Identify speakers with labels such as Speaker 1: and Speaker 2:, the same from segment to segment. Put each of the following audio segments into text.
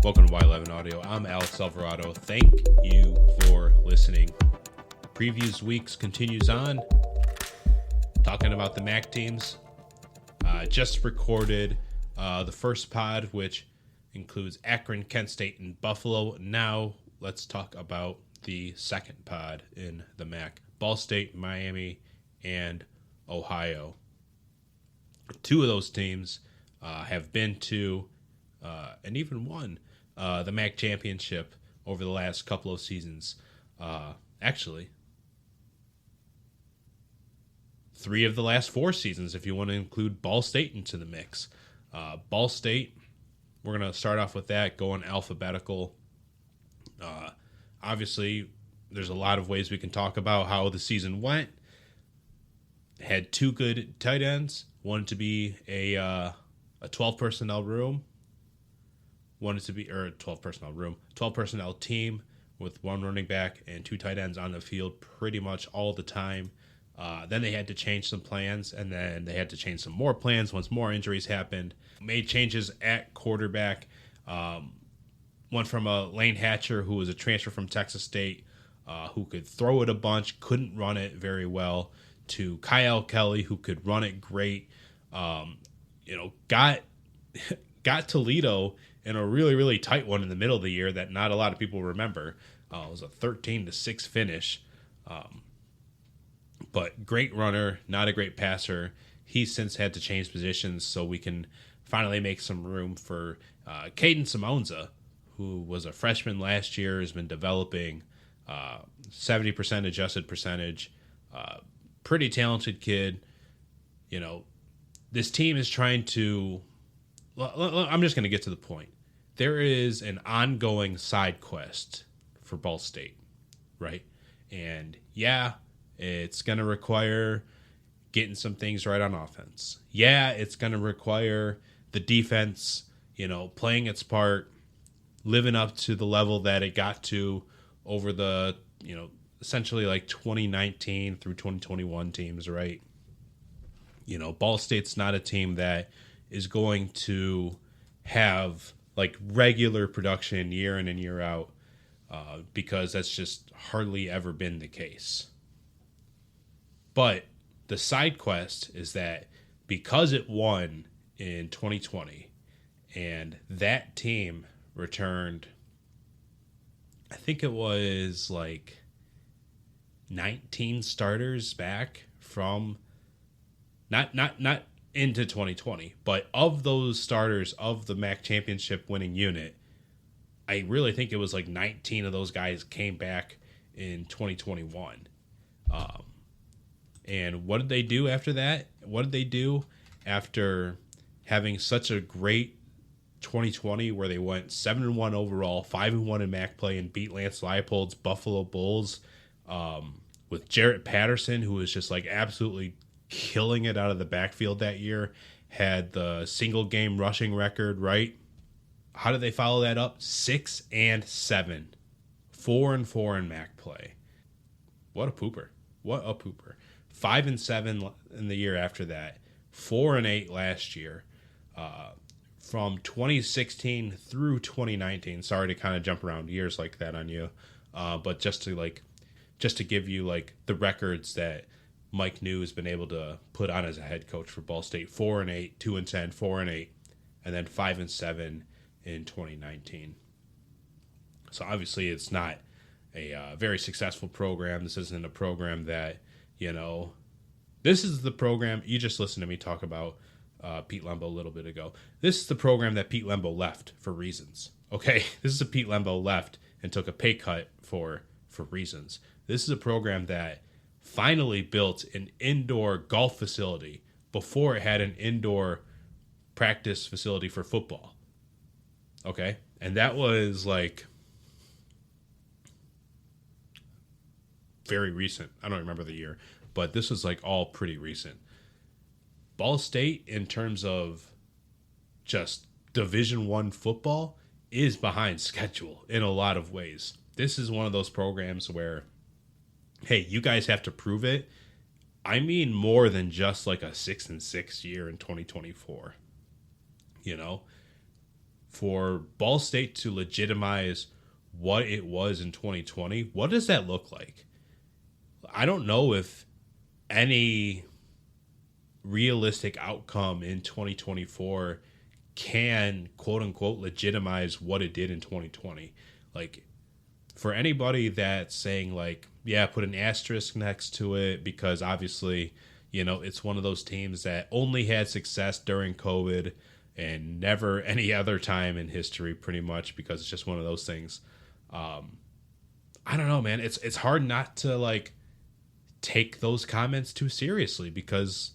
Speaker 1: Welcome to Y11 Audio. I'm Alex Alvarado. Thank you for listening. Previews weeks continues on. Talking about the MAC teams. Just recorded the first pod, which includes Akron, Kent State, and Buffalo. Now let's talk about the second pod in the MAC. Ball State, Miami, and Ohio. Two of those teams have been to and even won the MAC championship over the last couple of seasons. Actually, 3 of the last 4 seasons, if you want to include Ball State into the mix. Ball State, we're going to start off with that, going alphabetical. Obviously, there's a lot of ways we can talk about how the season went. Had 2 good tight ends. Wanted to be a 12 personnel room. 12 personnel team with 1 running back and 2 tight ends on the field pretty much all the time. Then they had to change some plans, and then they had to change some more plans once more injuries happened. Made changes at quarterback. Went from a Lane Hatcher, who was a transfer from Texas State, who could throw it a bunch, couldn't run it very well, to Kyle Kelly, who could run it great. Got Toledo in a really, really tight one in the middle of the year that not a lot of people remember. It was a 13-6 finish. But great runner, not a great passer. He's since had to change positions so we can finally make some room for Caden Simonza, who was a freshman last year, has been developing 70% adjusted percentage. Pretty talented kid. This team is trying to... I'm just going to get to the point. There is an ongoing side quest for Ball State, right? And yeah, it's going to require getting some things right on offense. Yeah, it's going to require the defense, playing its part, living up to the level that it got to over the, essentially like 2019 through 2021 teams, right? Ball State's not a team that is going to have like regular production year in and year out because that's just hardly ever been the case. But the side quest is that because it won in 2020 and that team returned, I think it was like 19 starters back from not into 2020, but of those starters of the MAC championship winning unit, I really think it was like 19 of those guys came back in 2021. And what did they do after that? What did they do after having such a great 2020 where they went 7-1 overall, 5-1 in MAC play, and beat Lance Leipold's Buffalo Bulls with Jarrett Patterson, who was just like absolutely killing it out of the backfield that year, had the single game rushing record, right? How did they follow that up? 6-7, 4-4 in MAC play. What a pooper. 5-7 in the year after that, 4-8 last year. From 2016 through 2019. Sorry to kind of jump around years like that on you, but just to give you like the records that Mike New has been able to put on as a head coach for Ball State: 4-8, 2-10, 4-8, and then 5-7 in 2019. So obviously, it's not a very successful program. This isn't a program that This is the program you just listened to me talk about. Pete Lembo a little bit ago. This is the program that Pete Lembo left for reasons. Okay, this is a Pete Lembo left and took a pay cut for reasons. This is a program that finally built an indoor golf facility before it had an indoor practice facility for football. Okay, and that was like very recent. I don't remember the year, but this was like all pretty recent. Ball State, in terms of just Division I football, is behind schedule in a lot of ways. This is one of those programs where, hey, you guys have to prove it. I mean more than just like a 6-6 year in 2024. for Ball State to legitimize what it was in 2020, what does that look like? I don't know if any realistic outcome in 2024 can quote unquote legitimize what it did in 2020. Like, for anybody that's saying like, yeah, put an asterisk next to it because obviously, it's one of those teams that only had success during COVID and never any other time in history, pretty much, because it's just one of those things. I don't know, man. It's hard not to like take those comments too seriously because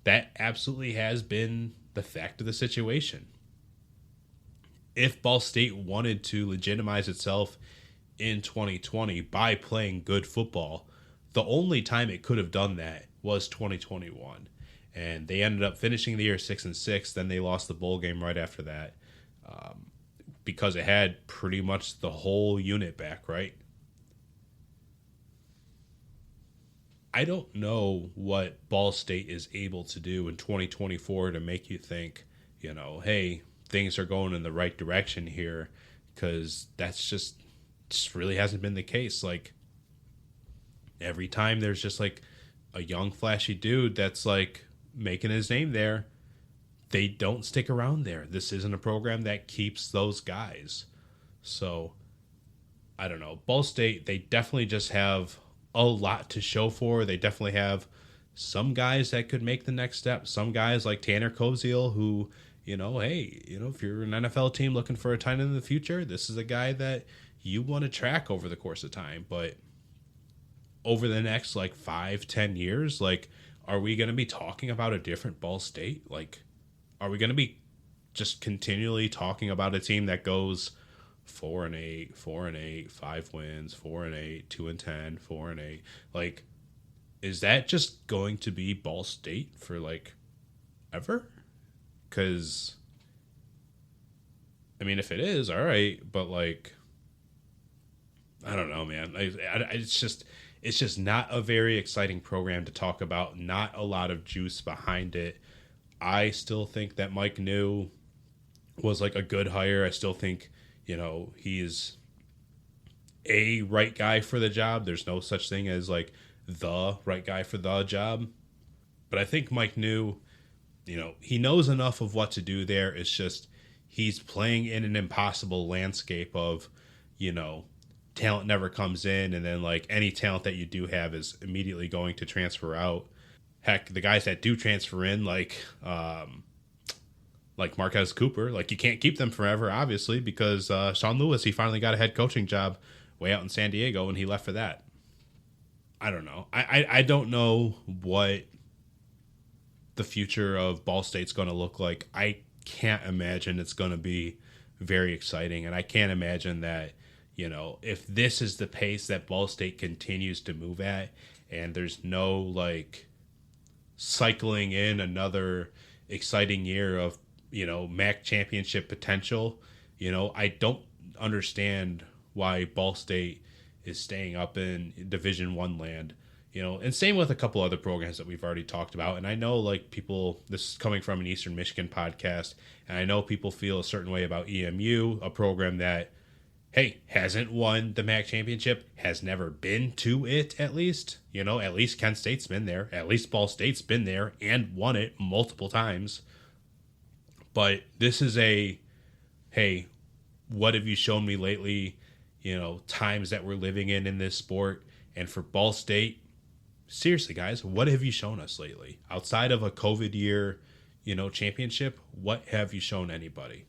Speaker 1: that absolutely has been the fact of the situation. If Ball State wanted to legitimize itself in 2020 by playing good football, the only time it could have done that was 2021. And they ended up finishing the year 6-6. Then they lost the bowl game right after that because it had pretty much the whole unit back, right? I don't know what Ball State is able to do in 2024 to make you think, hey, things are going in the right direction here, because that's just really hasn't been the case. Like, every time there's just like a young flashy dude that's like making his name there, they don't stick around there. This isn't a program that keeps those guys. So I don't know. Ball State, they definitely just have a lot to show for. They definitely have some guys that could make the next step. Some guys like Tanner Koziel who, hey, if you're an NFL team looking for a tight end in the future, this is a guy that you want to track over the course of time. But over the next like 5-10 years, like, are we going to be talking about a different Ball State? Like, are we going to be just continually talking about a team that goes 4-8, 4-8, 5 wins, 4-8, 2-10, 4-8? Like, is that just going to be Ball State for like ever? Because, I mean, if it is, all right, but like, I don't know, man. It's just not a very exciting program to talk about. Not a lot of juice behind it. I still think that Mike New was like a good hire. I still think, he's a right guy for the job. There's no such thing as like the right guy for the job. But I think Mike New, he knows enough of what to do there. It's just he's playing in an impossible landscape of, talent never comes in, and then like any talent that you do have is immediately going to transfer out. Heck, the guys that do transfer in, like Marquez Cooper, like, you can't keep them forever, obviously, because Sean Lewis, he finally got a head coaching job way out in San Diego, and he left for that. I don't know. I don't know what the future of Ball State's going to look like. I can't imagine it's going to be very exciting, and I can't imagine that, if this is the pace that Ball State continues to move at, and there's no like cycling in another exciting year of, MAC championship potential, I don't understand why Ball State is staying up in Division I land, and same with a couple other programs that we've already talked about. And I know like people, this is coming from an Eastern Michigan podcast, and I know people feel a certain way about EMU, a program that, hey, hasn't won the MAC championship, has never been to it, at least. At least Kent State's been there. At least Ball State's been there and won it multiple times. But this is a, hey, what have you shown me lately? Times that we're living in this sport. And for Ball State, seriously, guys, what have you shown us lately? Outside of a COVID year, championship, what have you shown anybody?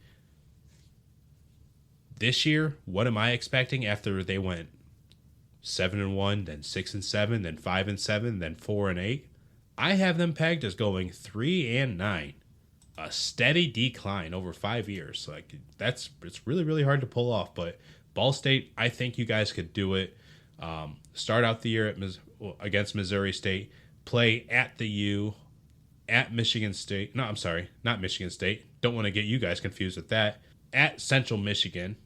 Speaker 1: This year, what am I expecting after they went 7-1, then 6-7, then 5-7, then 4-8? I have them pegged as going 3-9, a steady decline over 5 years. Like, it's really, really hard to pull off. But Ball State, I think you guys could do it. Start out the year against Missouri State, play at the U, at Michigan State. No, I'm sorry, not Michigan State. Don't want to get you guys confused with that. At Central Michigan,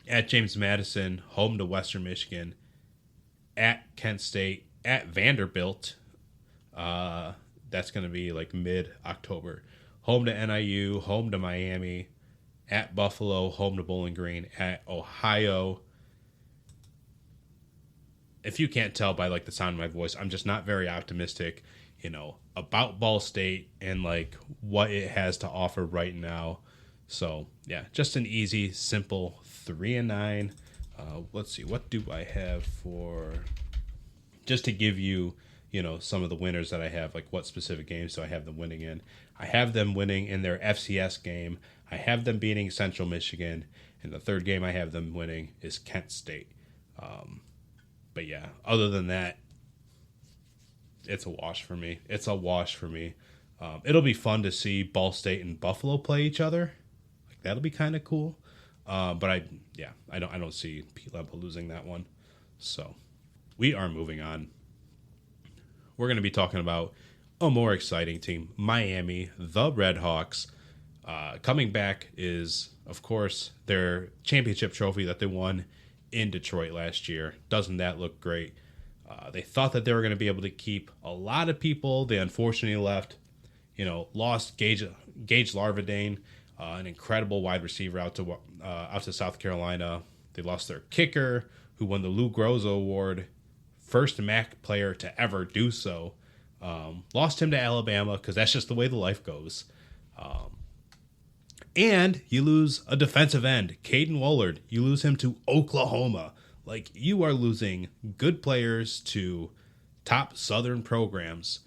Speaker 1: at James Madison, home to Western Michigan, at Kent State, at Vanderbilt. That's going to be like mid-October. Home to NIU, home to Miami, at Buffalo, home to Bowling Green, at Ohio. If you can't tell by like the sound of my voice, I'm just not very optimistic, about Ball State and like what it has to offer right now. So yeah, just an easy, simple 3-9. Let's see, what do I have for, just to give you, some of the winners that I have, like what specific games do I have them winning in? I have them winning in their FCS game. I have them beating Central Michigan. And the third game I have them winning is Kent State. But yeah, other than that, it's a wash for me. It'll be fun to see Ball State and Buffalo play each other. Like that'll be kind of cool. But I don't see Pete Lempo losing that one. So we are moving on. We're going to be talking about a more exciting team, Miami, the RedHawks. Coming back is, of course, their championship trophy that they won in Detroit last year. Doesn't that look great? They thought that they were going to be able to keep a lot of people. They unfortunately left, lost Gage Larvadane, an incredible wide receiver out to South Carolina. They lost their kicker, who won the Lou Groza Award, first MAC player to ever do so. Lost him to Alabama because that's just the way the life goes. And you lose a defensive end, Caden Woolard. You lose him to Oklahoma. Like, you are losing good players to top Southern programs.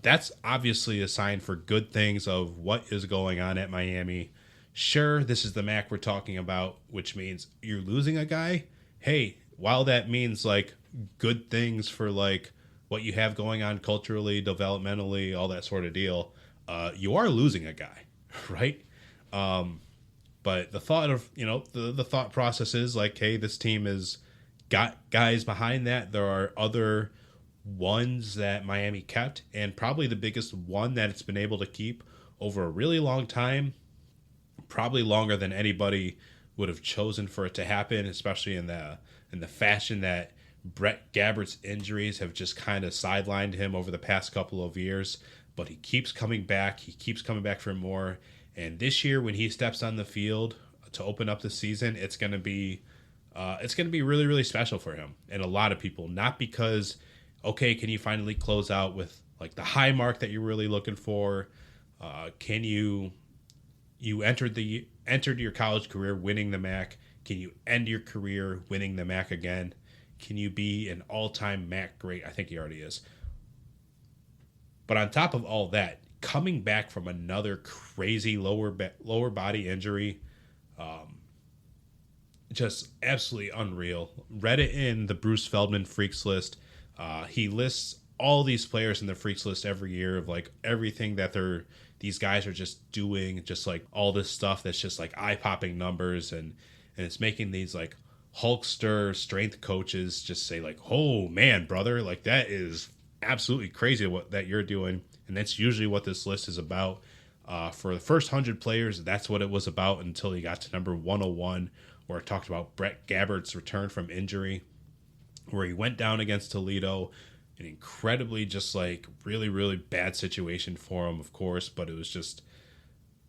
Speaker 1: That's obviously a sign for good things of what is going on at Miami. Sure, this is the MAC we're talking about, which means you're losing a guy. Hey, while that means, like, good things for, like, what you have going on culturally, developmentally, all that sort of deal, you are losing a guy, right? But the thought of, the thought process is like, hey, this team has got guys behind that. There are other ones that Miami kept, and probably the biggest one that it's been able to keep over a really long time, probably longer than anybody would have chosen for it to happen, especially in the fashion that Brett Gabbert's injuries have just kind of sidelined him over the past couple of years. But he keeps coming back. He keeps coming back for more. And this year, when he steps on the field to open up the season, it's going to be really, really special for him and a lot of people. Not because, okay, can you finally close out with like the high mark that you're really looking for? Can you entered your college career winning the MAC? Can you end your career winning the MAC again? Can you be an all-time MAC great? I think he already is. But on top of all that, coming back from another crazy lower body injury, just absolutely unreal. Read it in the Bruce Feldman Freaks list. He lists all these players in the Freaks list every year of like everything that these guys are just doing, just like all this stuff that's just like eye-popping numbers, and it's making these like Hulkster strength coaches just say like, oh man, brother, like that is absolutely crazy what that you're doing. And that's usually what this list is about. For the first 100 players, that's what it was about until he got to number 101, where it talked about Brett Gabbert's return from injury, where he went down against Toledo. An incredibly just like really, really bad situation for him, of course, but it was just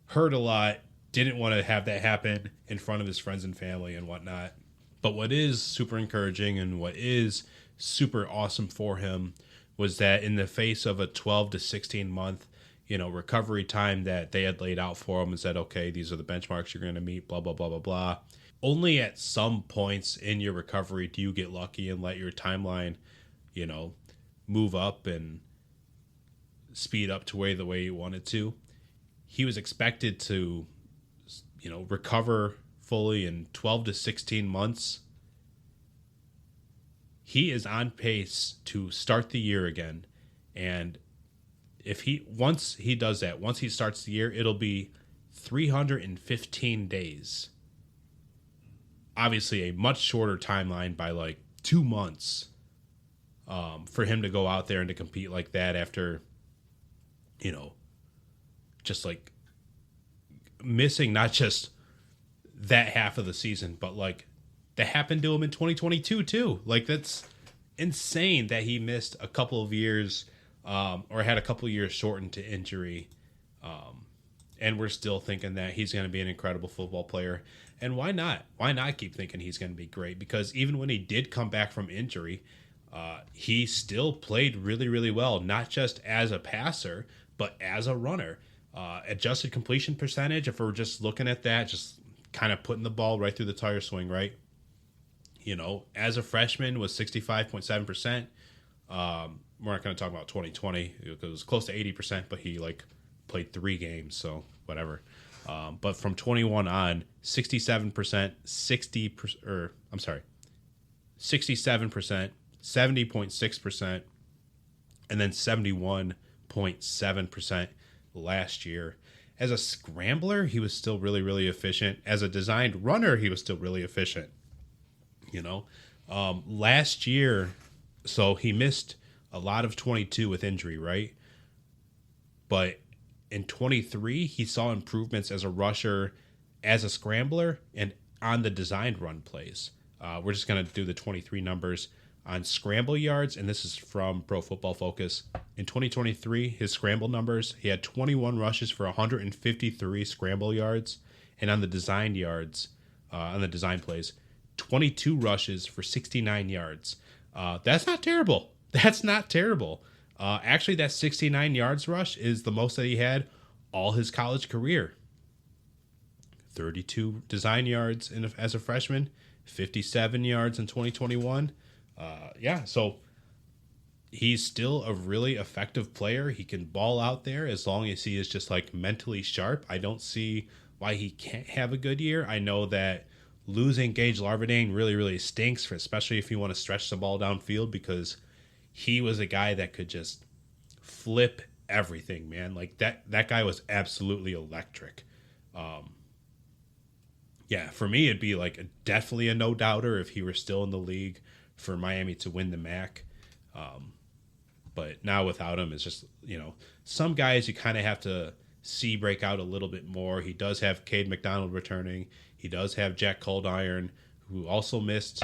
Speaker 1: hurt a lot. Didn't want to have that happen in front of his friends and family and whatnot. But what is super encouraging and what is super awesome for him was that in the face of a 12 to 16 month, recovery time that they had laid out for him, and said, okay, these are the benchmarks you're going to meet, blah, blah, blah, blah, blah. Only at some points in your recovery do you get lucky and let your timeline, move up and speed up to the way you want it to. He was expected to, recover fully in 12 to 16 months. He is on pace to start the year again. And once he does that, once he starts the year, it'll be 315 days. Obviously a much shorter timeline by like 2 months for him to go out there and to compete like that after, just like missing not just that half of the season, but like that happened to him in 2022 too. Like that's insane that he missed a couple of years or had a couple of years shortened to injury. And we're still thinking that he's going to be an incredible football player. And why not? Why not keep thinking he's going to be great? Because even when he did come back from injury, he still played really, really well, not just as a passer, but as a runner. Adjusted completion percentage, if we're just looking at that, just kind of putting the ball right through the tire swing, right? As a freshman was 65.7%. We're not going to talk about 2020 because it was close to 80%, but he played 3 games, so whatever. But from 21 on, 67%, 67%, 70.6%, and then 71.7% last year. As a scrambler, he was still really, really efficient. As a designed runner, he was still really efficient. Last year, so he missed a lot of 22 with injury, right? But in 23, he saw improvements as a rusher, as a scrambler, and on the designed run plays. We're just going to do the 23 numbers on scramble yards, and this is from Pro Football Focus. In 2023, his scramble numbers, he had 21 rushes for 153 scramble yards, and on the designed yards, on the design plays, 22 rushes for 69 yards. That's not terrible. That's not terrible. Actually, that 69 yards rush is the most that he had all his college career. 32 design yards as a freshman, 57 yards in 2021. So he's still a really effective player. He can ball out there as long as he is just mentally sharp. I don't see why he can't have a good year. I know that losing Gage Larvadain really, really stinks, especially if you want to stretch the ball downfield, because he was a guy that could just flip everything, man. That guy was absolutely electric. For me, it'd be definitely a no-doubter if he were still in the league for Miami to win the MAC. But now without him, it's just, some guys you kind of have to see break out a little bit more. He does have Cade McDonald returning. He does have Jack Coldiron, who also missed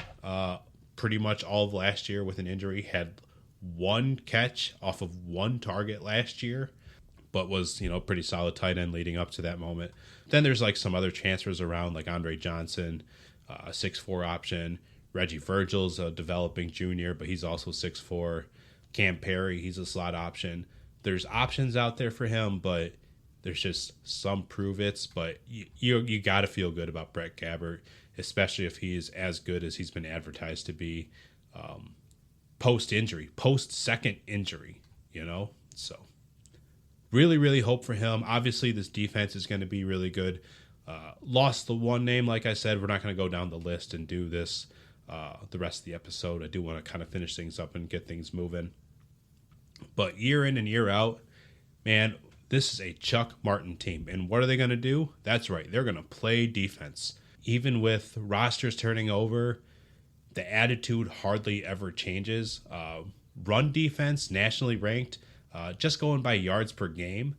Speaker 1: pretty much all of last year with an injury, had 1 catch off of 1 target last year, but was, pretty solid tight end leading up to that moment. Then there's some other transfers around, like Andre Johnson, 6'4" option. Reggie Virgil's a developing junior, but he's also 6'4". Cam Perry, he's a slot option. There's options out there for him, but there's just some prove-its. But you got to feel good about Brett Gabbert, especially if he's as good as he's been advertised to be post-injury, post-second injury, So really, really hope for him. Obviously, this defense is going to be really good. Lost the one name, like I said. We're not going to go down the list and do this the rest of the episode. I do want to kind of finish things up and get things moving. But year in and year out, man, this is a Chuck Martin team. And what are they going to do? That's right. They're going to play defense. Even with rosters turning over, the attitude hardly ever changes. Run defense, nationally ranked, just going by yards per game.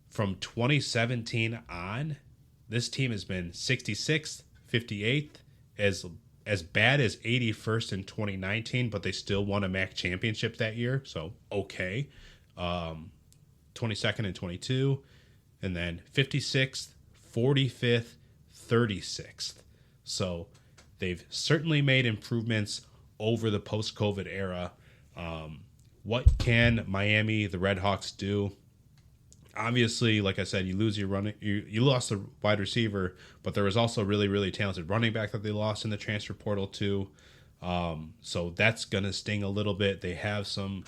Speaker 1: From 2017 on, this team has been 66th, 58th, as bad as 81st in 2019, but they still won a MAC championship that year, so okay. 22nd and 22, and then 56th, 45th, 36th. So they've certainly made improvements over the post-COVID era. What can Miami, the RedHawks, do? Obviously, like I said, you lose your running. You lost a wide receiver, but there was also really, really talented running back that they lost in the transfer portal too. So that's gonna sting a little bit. They have some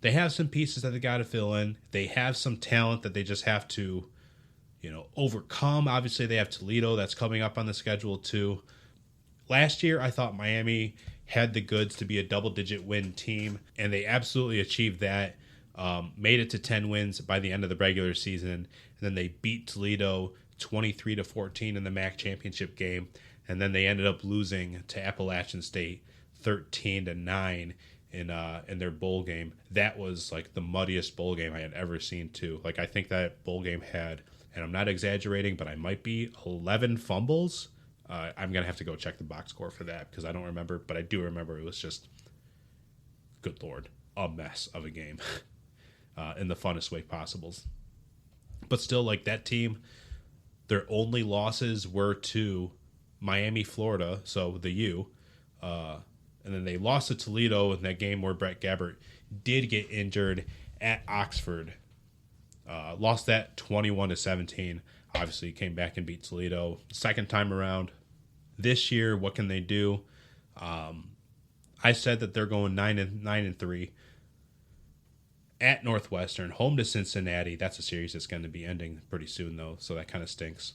Speaker 1: pieces that they got to fill in. They have some talent that they just have to, overcome. Obviously, they have Toledo that's coming up on the schedule too. Last year, I thought Miami had the goods to be a double-digit win team, and they absolutely achieved that. Made it to 10 wins by the end of the regular season, and then they beat Toledo 23-14 in the MAC championship game, and then they ended up losing to Appalachian State 13-9 in their bowl game. That was the muddiest bowl game I had ever seen too. I think that bowl game had, and I'm not exaggerating, but I might be 11 fumbles. I'm gonna have to go check the box score for that because I don't remember, but I do remember it was just, good Lord, a mess of a game. In the funnest way possible. But still, like, that team, their only losses were to Miami, Florida, so the U. And then they lost to Toledo in that game where Brett Gabbert did get injured at Oxford. Lost that 21-17. Obviously, came back and beat Toledo second time around. This year, what can they do? I said that they're going 9-3 at Northwestern, home to Cincinnati. That's a series that's going to be ending pretty soon, though, so that kind of stinks.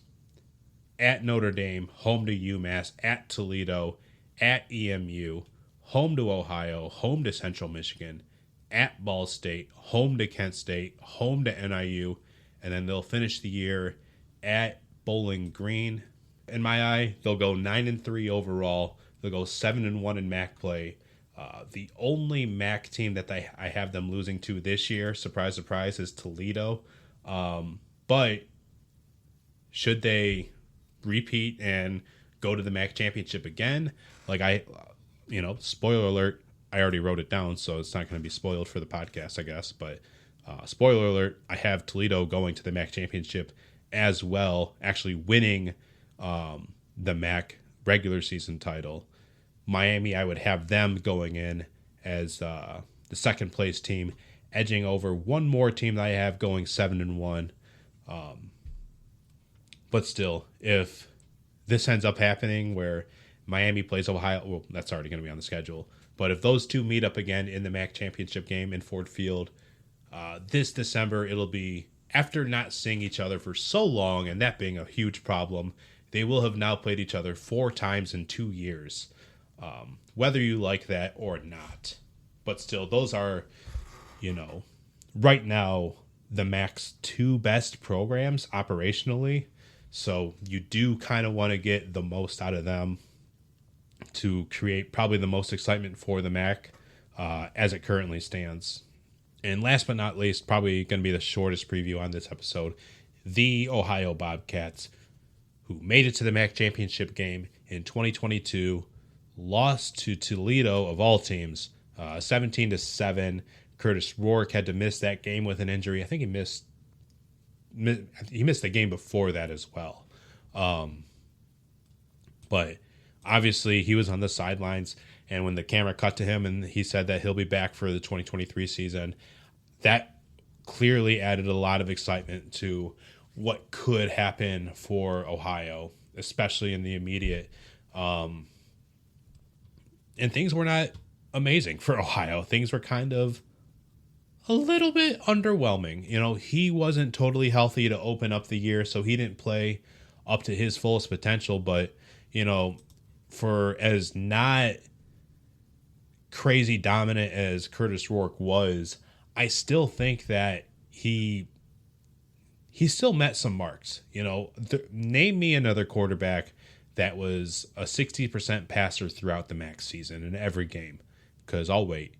Speaker 1: At Notre Dame, home to UMass, at Toledo, at EMU, home to Ohio, home to Central Michigan, at Ball State, home to Kent State, home to NIU, and then they'll finish the year at Bowling Green. In my eye, they'll go 9-3 overall. They'll go 7-1 in MAC play. The only MAC team that I have them losing to this year, surprise, surprise, is Toledo. But should they repeat and go to the MAC championship again? Like, spoiler alert, I already wrote it down, so it's not going to be spoiled for the podcast, I guess. But spoiler alert, I have Toledo going to the MAC championship as well, actually winning the MAC regular season title. Miami, I would have them going in as the second place team, edging over one more team that I have going 7-1. But still, if this ends up happening where Miami plays Ohio, well, that's already going to be on the schedule. But if those two meet up again in the MAC championship game in Ford Field this December, it'll be after not seeing each other for so long, and that being a huge problem. They will have now played each other 4 times in 2 years. Whether you like that or not. But still, those are, right now, the MAC's 2 best programs operationally. So you do kind of want to get the most out of them to create probably the most excitement for the MAC as it currently stands. And last but not least, probably going to be the shortest preview on this episode, the Ohio Bobcats, who made it to the MAC championship game in 2022, lost to Toledo of all teams, 17-7. Curtis Rourke had to miss that game with an injury. I think he missed the game before that as well. But obviously he was on the sidelines, and when the camera cut to him and he said that he'll be back for the 2023 season, that clearly added a lot of excitement to what could happen for Ohio, especially in the immediate. And things were not amazing for Ohio. Things were kind of a little bit underwhelming. He wasn't totally healthy to open up the year, so he didn't play up to his fullest potential. But, for as not crazy dominant as Curtis Rourke was, I still think that he still met some marks. Name me another quarterback that was a 60% passer throughout the MAC season in every game, because I'll wait.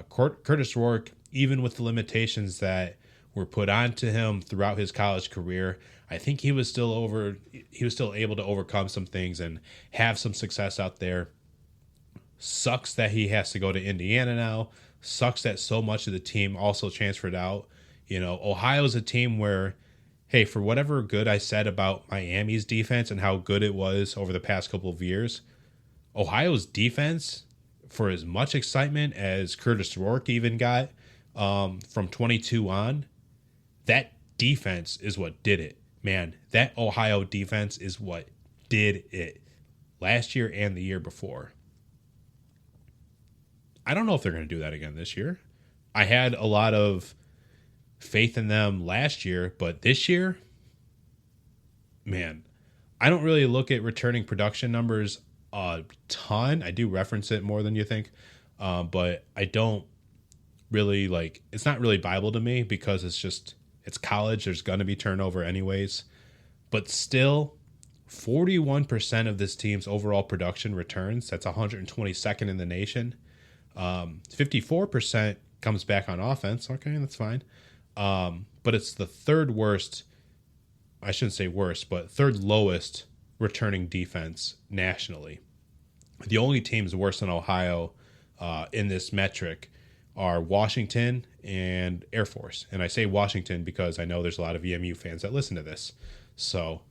Speaker 1: Curtis Rourke, even with the limitations that were put onto him throughout his college career, I think he was still able to overcome some things and have some success out there. Sucks that he has to go to Indiana now. Sucks that so much of the team also transferred out. Ohio's a team where, hey, for whatever good I said about Miami's defense and how good it was over the past couple of years, Ohio's defense, for as much excitement as Curtis Rourke even got from 22 on, that defense is what did it. Man, that Ohio defense is what did it last year and the year before. I don't know if they're going to do that again this year. I had a lot of faith in them last year, but this year, man, I don't really look at returning production numbers a ton. I do reference it more than you think, but I don't really it's not really Bible to me, because it's college. There's going to be turnover anyways, but still 41% of this team's overall production returns. That's 122nd in the nation. 54% comes back on offense. Okay, that's fine. But it's the third worst, I shouldn't say worst, but third lowest returning defense nationally. The only teams worse than Ohio in this metric are Washington and Air Force. And I say Washington because I know there's a lot of EMU fans that listen to this. So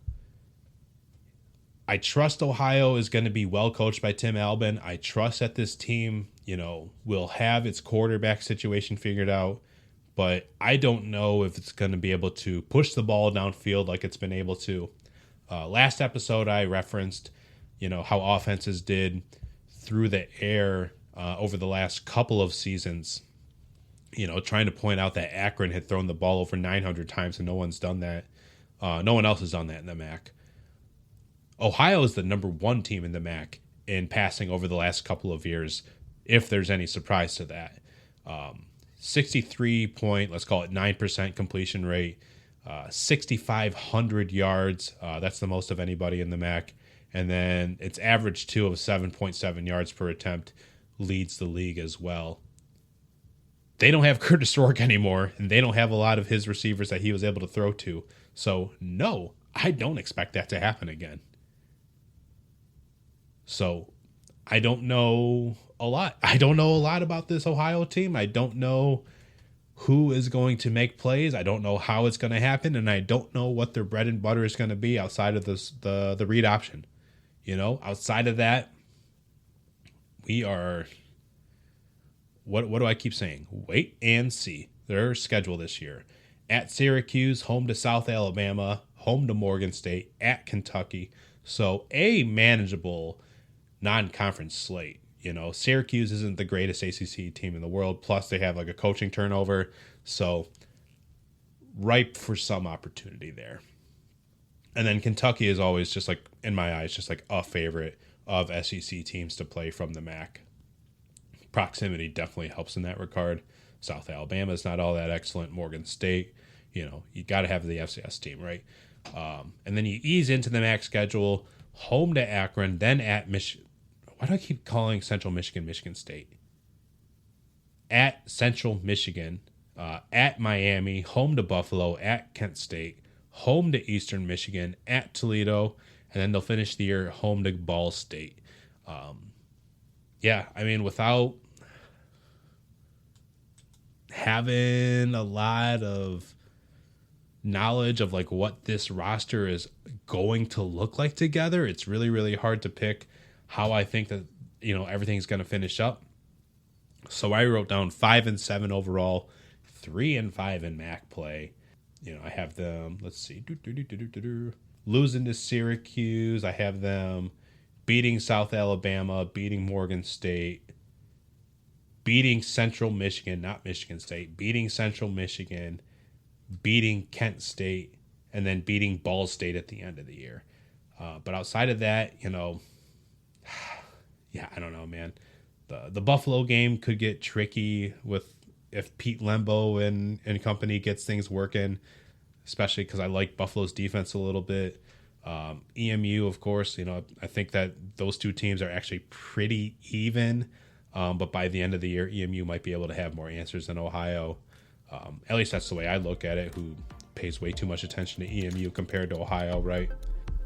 Speaker 1: I trust Ohio is going to be well coached by Tim Albin. I trust that this team, will have its quarterback situation figured out. But I don't know if it's going to be able to push the ball downfield like it's been able to. Last episode, I referenced, how offenses did through the air over the last couple of seasons. Trying to point out that Akron had thrown the ball over 900 times and no one's done that. No one else has done that in the MAC. Ohio is the number 1 team in the MAC in passing over the last couple of years, if there's any surprise to that. 63 point, let's call it 9% completion rate, 6,500 yards. That's the most of anybody in the MAC. And then its average too of 7.7 yards per attempt leads the league as well. They don't have Curtis Rourke anymore, and they don't have a lot of his receivers that he was able to throw to. So no, I don't expect that to happen again. So I don't know a lot. I don't know a lot about this Ohio team. I don't know who is going to make plays. I don't know how it's going to happen, and I don't know what their bread and butter is going to be outside of the read option. Outside of that, we are. What do I keep saying? Wait and see. Their schedule this year: at Syracuse, home to South Alabama, home to Morgan State, at Kentucky. So a manageable non-conference slate. Syracuse isn't the greatest ACC team in the world. Plus, they have like a coaching turnover. So, ripe for some opportunity there. And then Kentucky is always just like, in my eyes, just like a favorite of SEC teams to play from the MAC. Proximity definitely helps in that regard. South Alabama is not all that excellent. Morgan State, you got to have the FCS team, right? And then you ease into the MAC schedule, home to Akron, then at Michigan. Why do I keep calling Central Michigan Michigan State? At Central Michigan, at Miami, home to Buffalo, at Kent State, home to Eastern Michigan, at Toledo, and then they'll finish the year home to Ball State. Without having a lot of knowledge of like what this roster is going to look like together, it's really, really hard to pick how I think that, everything's going to finish up. So I wrote down 5-7 overall, 3-5 in MAC play. I have them, let's see, losing to Syracuse. I have them beating South Alabama, beating Morgan State, beating Central Michigan, not Michigan State, beating Central Michigan, beating Kent State, and then beating Ball State at the end of the year. But outside of that, I don't know, man. The Buffalo game could get tricky if Pete Lembo and company gets things working, especially because I like Buffalo's defense a little bit. EMU, of course, I think that those two teams are actually pretty even. But by the end of the year, EMU might be able to have more answers than Ohio. At least that's the way I look at it, who pays way too much attention to EMU compared to Ohio, right?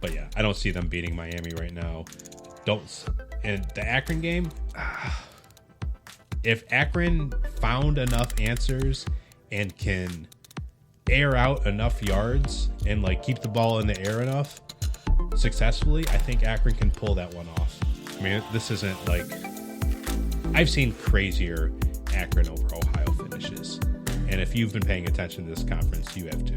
Speaker 1: But yeah, I don't see them beating Miami right now. And the Akron game, if Akron found enough answers and can air out enough yards and like keep the ball in the air enough successfully, I think Akron can pull that one off. I mean, this isn't like, I've seen crazier Akron over Ohio finishes. And if you've been paying attention to this conference, you have too.